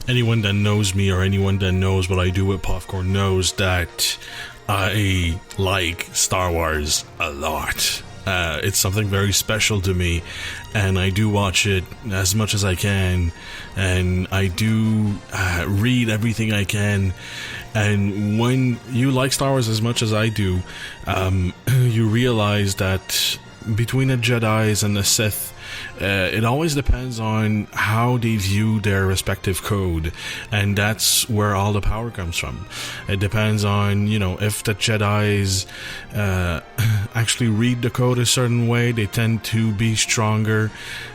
anyone that knows me or anyone that knows what I do with popcorn knows that I like Star Wars a lot. It's something very special to me, and I do watch it as much as I can, and I do read everything I can. And when you like Star Wars as much as I do, you realize that between the Jedis and the Sith, it always depends on how they view their respective code, and that's where all the power comes from. It depends on, if the Jedis actually read the code a certain way, they tend to be stronger.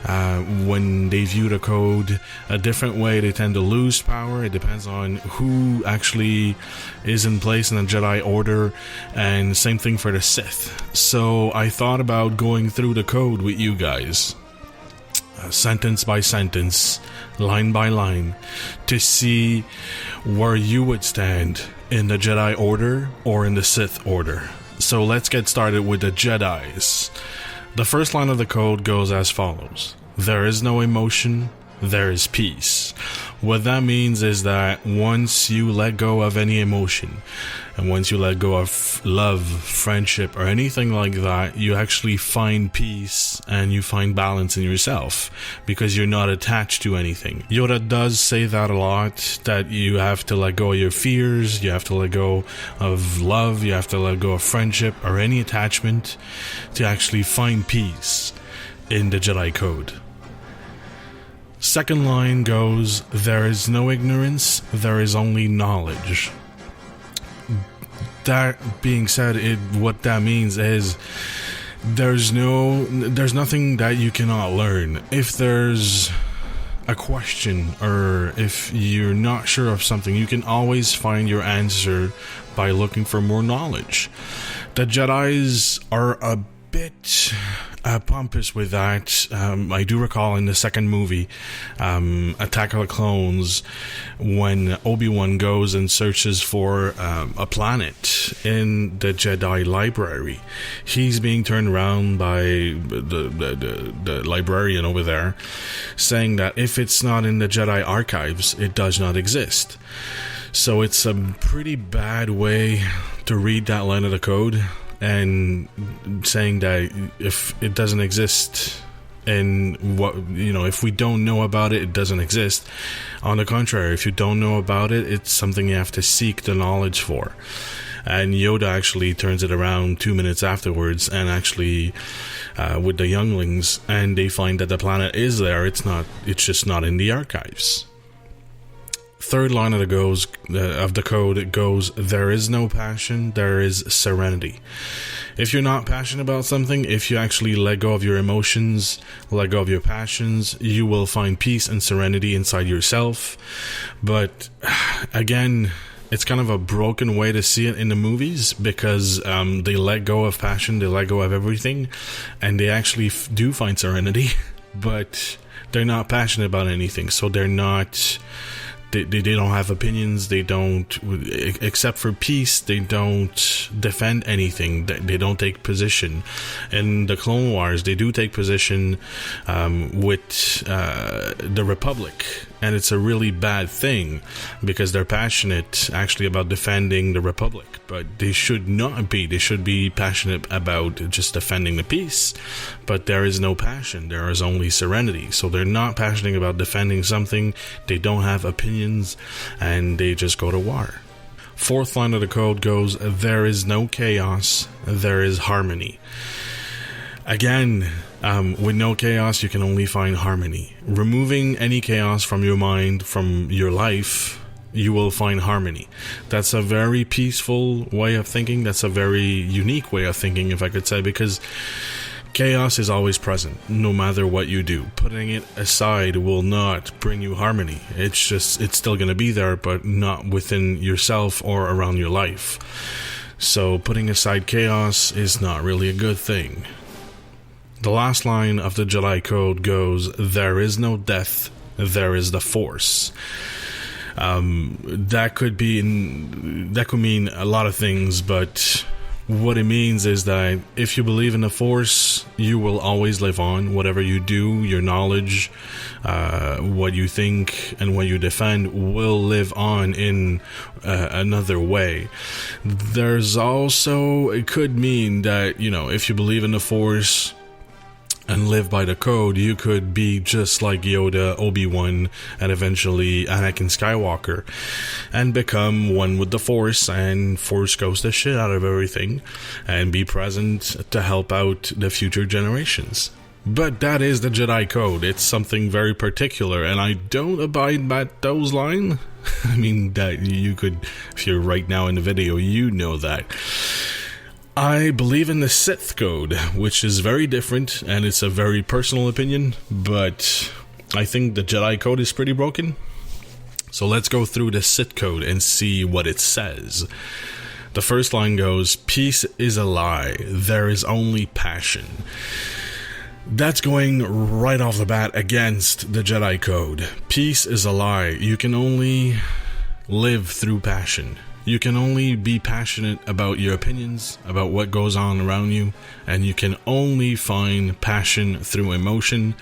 When they view the code a different way, they tend to lose power. It depends on who actually is in place in the Jedi Order, and same thing for the Sith. So I thought about going through the code with you guys, sentence by sentence, line by line, to see where you would stand in the Jedi Order or in the Sith Order. So let's get started with the Jedis. The first line of the code goes as follows: there is no emotion, there is peace. What that means is that once you let go of any emotion, and once you let go of love, friendship, or anything like that, you actually find peace and you find balance in yourself because you're not attached to anything. Yoda does say that a lot, that you have to let go of your fears, you have to let go of love, you have to let go of friendship or any attachment to actually find peace in the Jedi Code. Second line goes, there is no ignorance, there is only knowledge. That being said, what that means is there's nothing that you cannot learn. If there's a question or if you're not sure of something, you can always find your answer by looking for more knowledge. The Jedis are a bit pompous with that. I do recall in the second movie, Attack of the Clones, when Obi-Wan goes and searches for a planet in the Jedi library, he's being turned around by the librarian over there, saying that if it's not in the Jedi archives, it does not exist. So it's a pretty bad way to read that line of the code, and saying that if it doesn't exist, and if we don't know about it, it doesn't exist. On the contrary, if you don't know about it, it's something you have to seek the knowledge for. And Yoda actually turns it around 2 minutes afterwards, and actually with the younglings, and they find that the planet is there. It's just not in the archives. Third line of the code goes, there is no passion, there is serenity. If you're not passionate about something, if you actually let go of your emotions, let go of your passions, you will find peace and serenity inside yourself. But again, it's kind of a broken way to see it in the movies, because they let go of passion, they let go of everything, and they actually do find serenity, but they're not passionate about anything, so they're not... They don't have opinions, they don't, except for peace, they don't defend anything, they don't take position. In the Clone Wars, they do take position with the Republic, and it's a really bad thing, because they're passionate actually about defending the Republic, but they should not be. They should be passionate about just defending the peace, but there is no passion, there is only serenity. So they're not passionate about defending something, they don't have opinions, and they just go to war. Fourth line of the code goes, there is no chaos, there is harmony. Again, with no chaos, you can only find harmony. Removing any chaos from your mind, from your life, you will find harmony. That's a very peaceful way of thinking. That's a very unique way of thinking, if I could say, because chaos is always present, no matter what you do. Putting it aside will not bring you harmony. It's still going to be there, but not within yourself or around your life. So putting aside chaos is not really a good thing. The last line of the Jedi Code goes, there is no death, there is the Force. That could mean a lot of things, but What it means is that if you believe in the Force, you will always live on. Whatever you do, your knowledge, what you think, and what you defend will live on in another way. There's also, it could mean that, you know, if you believe in the Force and live by the code, you could be just like Yoda, Obi-Wan, and eventually Anakin Skywalker, and become one with the Force, and Force ghost the shit out of everything, and be present to help out the future generations. But that is the Jedi code. It's something very particular, and I don't abide by those lines. I mean, that you could, if you're right now in the video, you know that. I believe in the Sith code, which is very different, and it's a very personal opinion, but I think the Jedi code is pretty broken. So let's go through the Sith code and see what it says. The first line goes, "Peace is a lie. There is only passion." That's going right off the bat against the Jedi code. Peace is a lie. You can only live through passion. You can only be passionate about your opinions, about what goes on around you, and you can only find passion through emotion.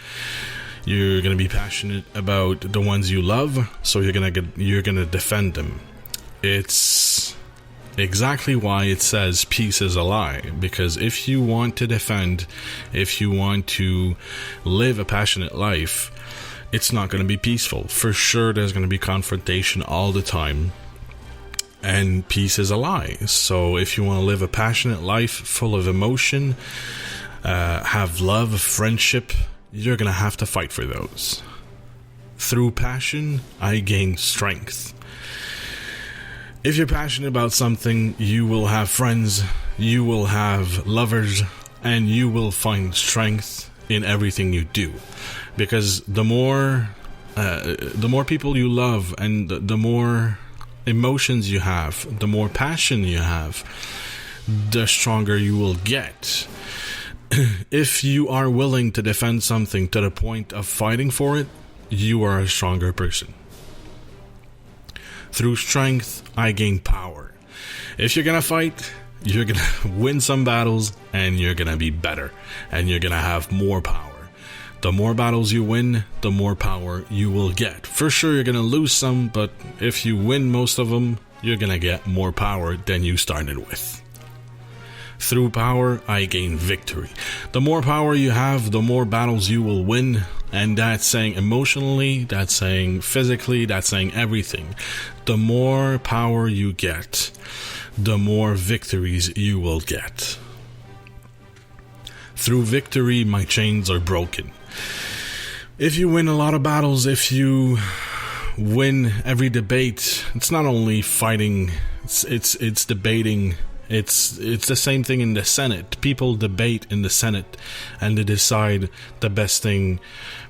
You're going to be passionate about the ones you love, so you're going to defend them. It's exactly why it says peace is a lie, because if you want to defend, if you want to live a passionate life, it's not going to be peaceful. For sure, there's going to be confrontation all the time. And peace is a lie. So if you want to live a passionate life full of emotion, have love, friendship, you're going to have to fight for those. Through passion, I gain strength. If you're passionate about something, you will have friends, you will have lovers, and you will find strength in everything you do. Because the more people you love, and the more emotions you have, the more passion you have, the stronger you will get. If you are willing to defend something to the point of fighting for it, you are a stronger person. Through strength, I gain power. If you're gonna fight, you're gonna win some battles, and you're gonna be better, and you're gonna have more power. The more battles you win, the more power you will get. For sure, you're going to lose some, but if you win most of them, you're going to get more power than you started with. Through power, I gain victory. The more power you have, the more battles you will win. And that's saying emotionally, that's saying physically, that's saying everything. The more power you get, the more victories you will get. Through victory, my chains are broken. If you win a lot of battles, if you win every debate, it's not only fighting, it's debating. It's the same thing in the Senate. People debate in the Senate and they decide the best thing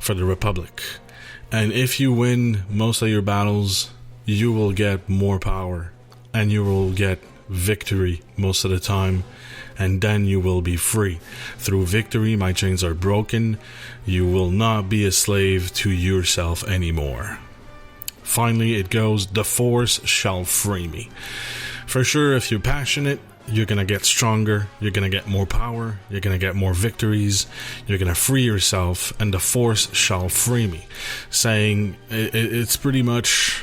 for the Republic. And if you win most of your battles, you will get more power and you will get victory most of the time, and then you will be free. Through victory, my chains are broken. You will not be a slave to yourself anymore. Finally, it goes, the Force shall free me. For sure, if you're passionate, you're going to get stronger, you're going to get more power, you're going to get more victories, you're going to free yourself, and the Force shall free me. Saying, it's pretty much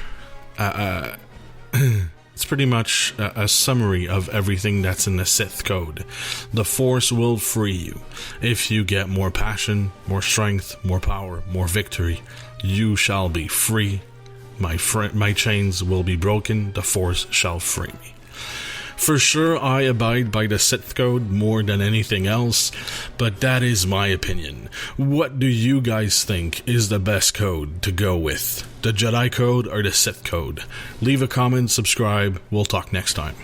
it's pretty much a summary of everything that's in the Sith code. The Force will free you. If you get more passion, more strength, more power, more victory, you shall be free. My chains will be broken. The Force shall free me. For sure, I abide by the Sith code more than anything else, but that is my opinion. What do you guys think is the best code to go with? The Jedi code or the Sith code? Leave a comment, subscribe, we'll talk next time.